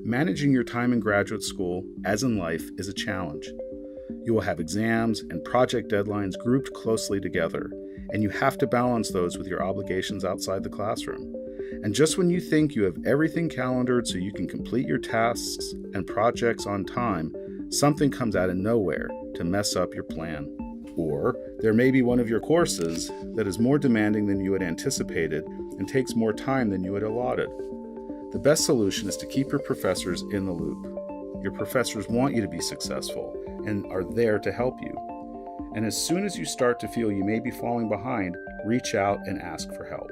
Managing your time in graduate school, as in life, is a challenge. You will have exams and project deadlines grouped closely together, and you have to balance those with your obligations outside the classroom. And just when you think you have everything calendared so you can complete your tasks and projects on time, something comes out of nowhere to mess up your plan. Or there may be one of your courses that is more demanding than you had anticipated and takes more time than you had allotted. The best solution is to keep your professors in the loop. Your professors want you to be successful and are there to help you. And as soon as you start to feel you may be falling behind, reach out and ask for help.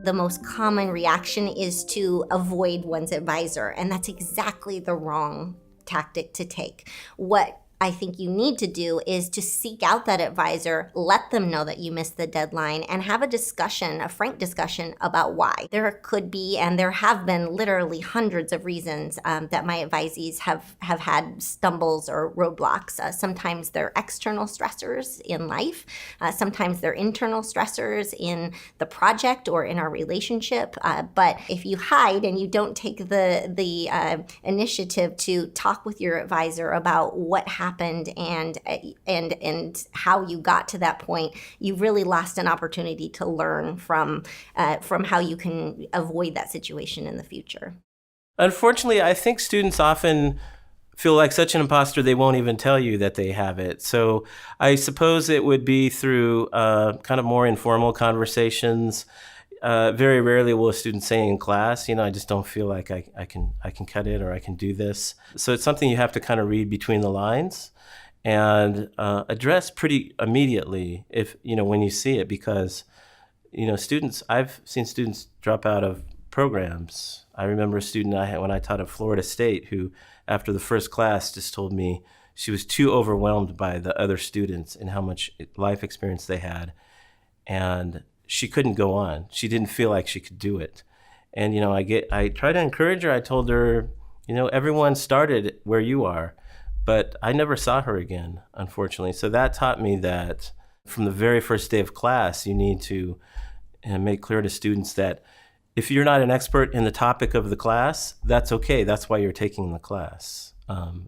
The most common reaction is to avoid one's advisor, and that's exactly the wrong tactic to take. What I think you need to do is to seek out that advisor, let them know that you missed the deadline, and have a discussion, a frank discussion about why. There could be, and there have been literally hundreds of reasons that my advisees have had stumbles or roadblocks. Sometimes they're external stressors in life. Sometimes they're internal stressors in the project or in our relationship. But if you hide and you don't take the initiative to talk with your advisor about what happened and how you got to that point, you've really lost an opportunity to learn from how you can avoid that situation in the future. Unfortunately, I think students often feel like such an imposter they won't even tell you that they have it. So I suppose it would be through kind of more informal conversations. Very rarely will a student say in class, I just don't feel like I can cut it or I can do this. So it's something you have to kind of read between the lines and address pretty immediately when you see it, because I've seen students drop out of programs. I remember a student I had when I taught at Florida State who, after the first class, just told me she was too overwhelmed by the other students and how much life experience they had, and she couldn't go on. She didn't feel like she could do it. And, I try to encourage her. I told her, everyone started where you are, but I never saw her again, unfortunately. So that taught me that from the very first day of class, you need to make clear to students that if you're not an expert in the topic of the class, that's okay. That's why you're taking the class.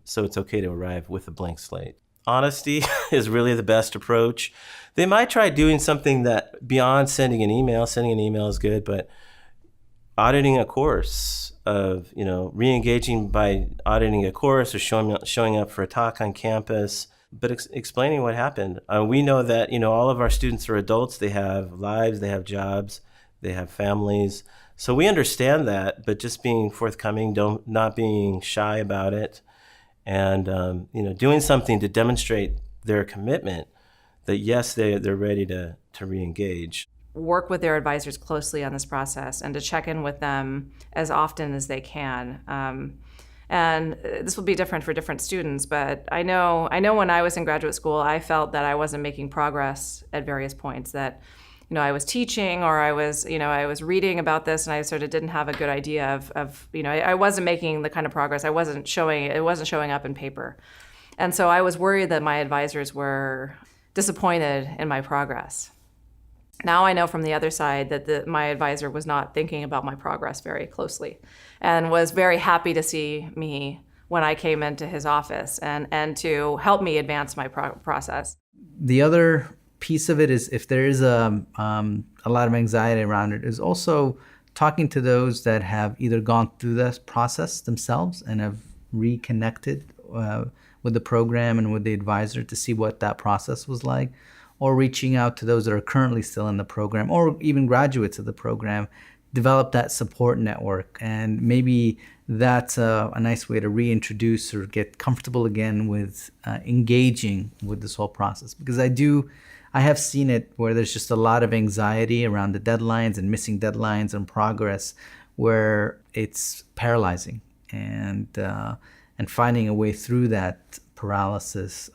So it's okay to arrive with a blank slate. Honesty is really the best approach. They might try doing something that beyond sending an email is good, but auditing a course of, re-engaging by auditing a course or showing up for a talk on campus, but explaining what happened. We know that, all of our students are adults. They have lives, they have jobs, they have families. So we understand that, but just being forthcoming, not being shy about it, and doing something to demonstrate their commitment that yes, they're ready to re-engage. Work with their advisors closely on this process and to check in with them as often as they can. And this will be different for different students, but I know when I was in graduate school, I felt that I wasn't making progress at various points, that I was teaching or I was reading about this and I sort of didn't have a good idea of I wasn't making the kind of progress. It wasn't showing up in paper. And so I was worried that my advisors were disappointed in my progress. Now I know from the other side that my advisor was not thinking about my progress very closely and was very happy to see me when I came into his office and to help me advance my process. The other piece of it is, if there is a lot of anxiety around it, is also talking to those that have either gone through this process themselves and have reconnected with the program and with the advisor to see what that process was like, or reaching out to those that are currently still in the program or even graduates of the program, develop that support network. And maybe that's a nice way to reintroduce or get comfortable again with engaging with this whole process. Because I have seen it where there's just a lot of anxiety around the deadlines and missing deadlines and progress, where it's paralyzing. And finding a way through that paralysis,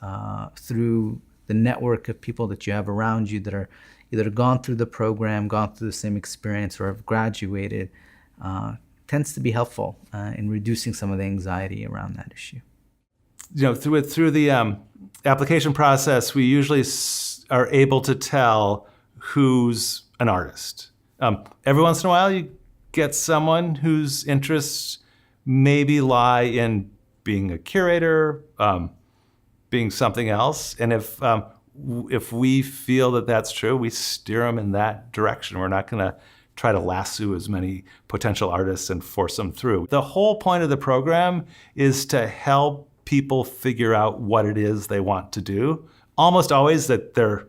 through the network of people that you have around you that are either gone through the program, gone through the same experience, or have graduated, tends to be helpful in reducing some of the anxiety around that issue. Through the application process, we usually are able to tell who's an artist. Every once in a while, you get someone whose interests maybe lie in being a curator, being something else. And if we feel that that's true, we steer them in that direction. We're not going to try to lasso as many potential artists and force them through. The whole point of the program is to help people figure out what it is they want to do. Almost always that they're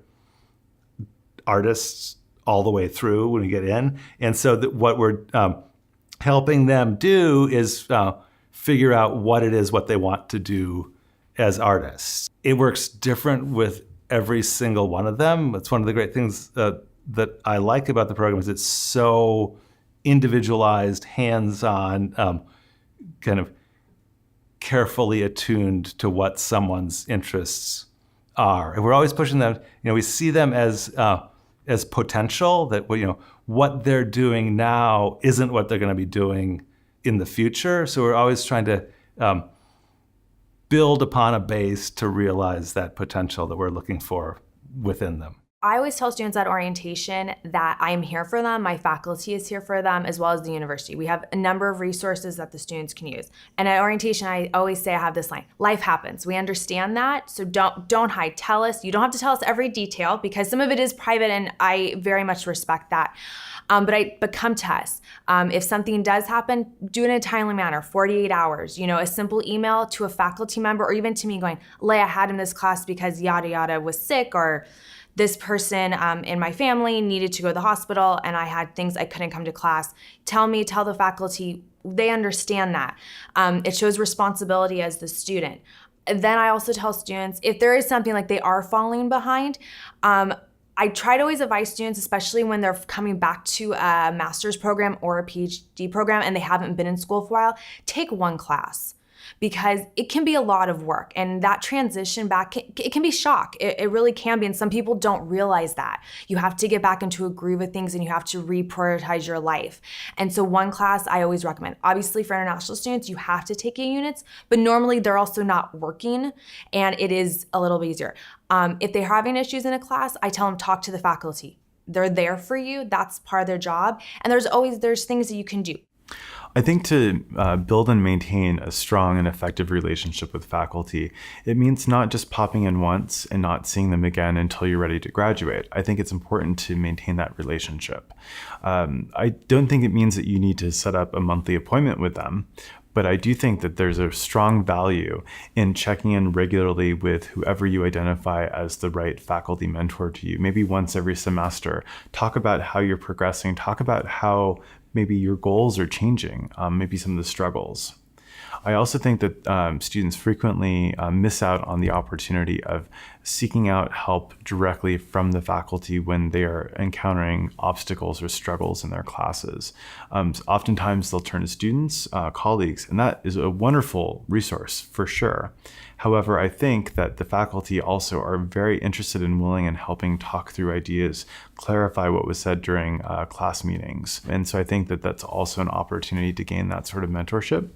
artists all the way through when we get in. And so what we're helping them do is figure out what it is what they want to do as artists. It works different with every single one of them. It's one of the great things that I like about the program is it's so individualized, hands-on, kind of carefully attuned to what someone's interests are. And we're always pushing them, we see them as potential, that what they're doing now isn't what they're going to be doing in the future. So we're always trying to build upon a base to realize that potential that we're looking for within them. I always tell students at orientation that I am here for them, my faculty is here for them, as well as the university. We have a number of resources that the students can use. And at orientation, I always say I have this line, life happens. We understand that, so don't hide. Tell us. You don't have to tell us every detail because some of it is private and I very much respect that. But come to us. If something does happen, do it in a timely manner, 48 hours. A simple email to a faculty member or even to me going, Leigh, I had in this class because yada yada was sick, or this person in my family needed to go to the hospital and I had things I couldn't come to class. Tell the faculty, they understand that. It shows responsibility as the student. Then I also tell students, if there is something like they are falling behind, I try to always advise students, especially when they're coming back to a master's program or a PhD program and they haven't been in school for a while, take one class. Because it can be a lot of work, and that transition back, it can be shock. It really can be, and some people don't realize that. You have to get back into a groove of things and you have to reprioritize your life. And so one class I always recommend. Obviously for international students, you have to take units, but normally they're also not working and it is a little bit easier. If they're having issues in a class, I tell them talk to the faculty. They're there for you, that's part of their job. And there's things that you can do. I think to build and maintain a strong and effective relationship with faculty, it means not just popping in once and not seeing them again until you're ready to graduate. I think it's important to maintain that relationship. I don't think it means that you need to set up a monthly appointment with them, but I do think that there's a strong value in checking in regularly with whoever you identify as the right faculty mentor to you, maybe once every semester. Talk about how you're progressing, talk about how maybe your goals are changing, maybe some of the struggles. I also think that students frequently miss out on the opportunity of seeking out help directly from the faculty when they are encountering obstacles or struggles in their classes. Oftentimes they'll turn to students, colleagues, and that is a wonderful resource for sure. However, I think that the faculty also are very interested and willing in helping talk through ideas, clarify what was said during class meetings. And so I think that that's also an opportunity to gain that sort of mentorship.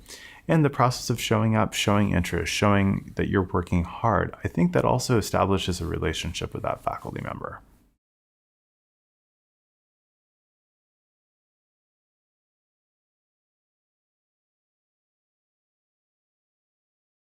And the process of showing up, showing interest, showing that you're working hard, I think that also establishes a relationship with that faculty member.